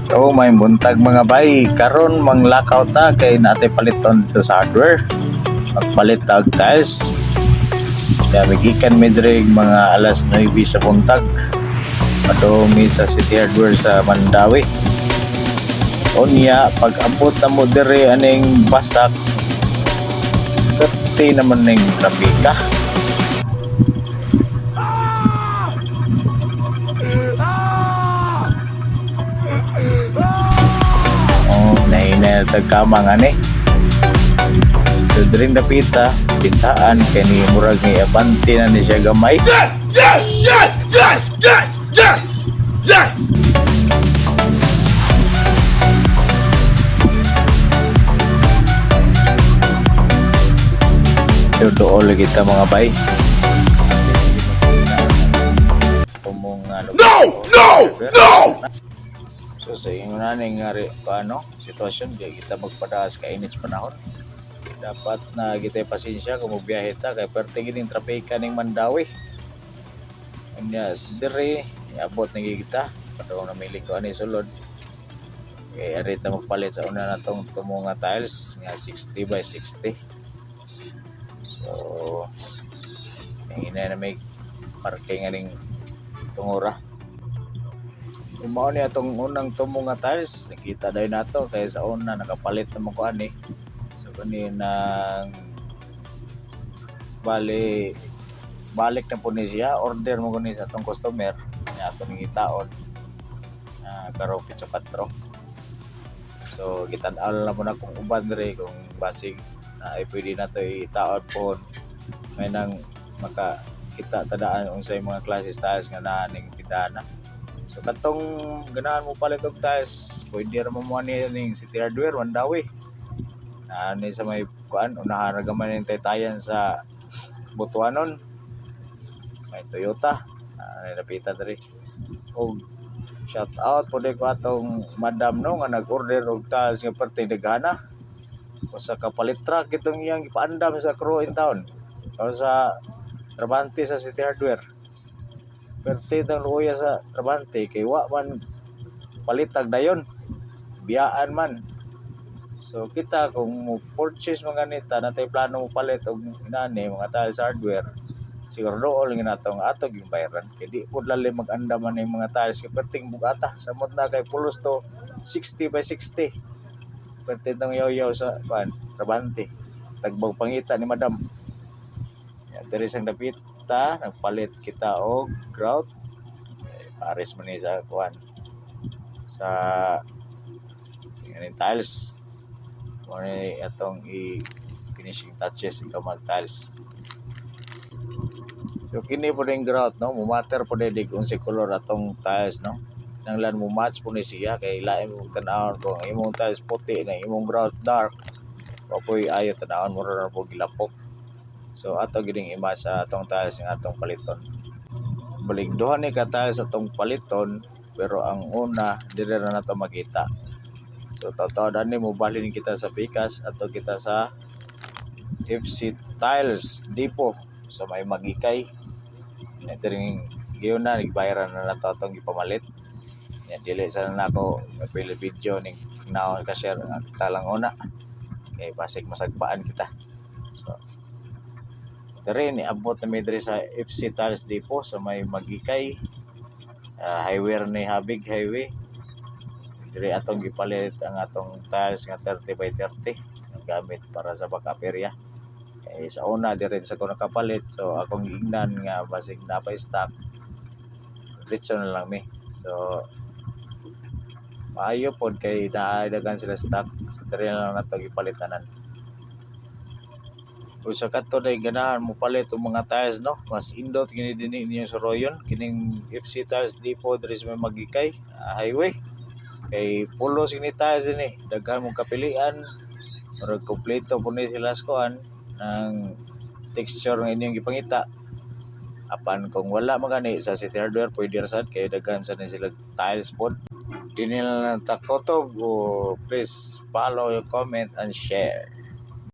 Oh, may buntag mga bay. Karon manglakaw ta kay natay paliton dito sa hardware. Magpalit tag tiles. Kaya gikan mi diri mga alas 9 sa buntag. Padumi sa City Hardware sa Mandawi. Unya pag abot na mo diri aning basak. Kati naman ning trapika. Na tagkamang ani. So during dapita, pintaan kay ni murag ni abante na ni siya gamay. Yes! Yes! Yes! Yes! Yes! Yes! Yes! So doon lagi kita mga bay. Tumong No! No! No! So sa inyo na nangyari paano sitwasyon kaya kita magpadaas ka init panahon. Dapat na kita pasensya kung magbiyahe ta kay perte gining trapika ning Mandawi. Unya dire abot na kita padung na milig ko ani sulod. Kay ari ta magpalit sa una natong tumo nga tiles nga 60 by 60. So hingin na may parking aning tungura. Mao ni atong unang tumo nga tiles, nakita dayon nato kay sa una nakapalit naman ko ani. So kani nang balik na po ni siya, order mo kani sa atong customer nya ato ning itaon karo pizza 4. So gitan-al na mo na kung uban diri kung basig na pwede na to itaon po may nang makakita tadaan unsay mga klase styles nga naa ning tindahan. So katong ganahan mo palit og tiles, pwede ra mo ani ning City Hardware Mandawi. Ani sa may kuan unahan ra gamay ning taytayan sa Butuanon. May Toyota. Ani napita diri. Og shout out po ko atong madam no nga nag-order og tiles nga perting daghana. Usa ka palit truck itong iyang ipaandam sa crew in town. O sa Trabante sa City Hardware. Perte tang luya sa Trabante kay wa man palitag dayon biyaan man. So kita kung mo purchase mga ganita natay plano mo palit og inani mga tiles hardware siguro all nga natong atog yung bayaran kay di pud lalim mag-anda man ning mga tiles kay perting bugata samot na kay pulos to 60 by 60. Perte tang yaw-yaw sa Trabante tagbang pangita ni madam. Diri sang dapita nagpalit kita og grout pares man ni sa kuan sa singaning tiles mo ni atong finishing touches ikaw mag tiles. So kini po ning grout no mumatter po dig unsay color atong tiles no nanglan mo match po ni siya kay lain mo tan-awon ko imong tiles puti na imong grout dark apoy ayo tan-awon mo ra po gilapok. So ato gining ima sa atong tiles nga atong paliton. Baligduhan ni ka tiles atong paliton pero ang una dire na nato makita. So tawad ani mo balhin kita sa Pikas ato kita sa FC Tiles Depot sa may Magikay. Diring giyon na nagbayaran na nato atong ipamalit. Yan dili sa nako pili video ning naon ka share ang talang una. Kay basig masagbaan kita. So dere ni abot na mi diri sa FC Tiles Depot sa may Magikay highway ni Habig Highway. Diri atong gipalit ang atong tiles nga 30 by 30 ang gamit para sa backup area. Kay sa una diri sa ko nakapalit so akong giingnan nga basig na pa stock. Diretso na lang mi. So maayo pod kay dagan sila stock. So diri na lang nato gipalitanan. Kung sa kato day ganahan mo palit ang mga tiles no mas indot kini dinhi niyo sa Royon kining FC Tiles Depot diri sa may Magikay highway kay pulos kini tiles dinhi daghan mong kapilian pero kompleto po ni sila skuan ng texture nga inyong gipangita apan kung wala magani sa City Hardware pwede ra sad kay daghan sa sila tiles pod dinhi lang ta photo please follow, comment and share.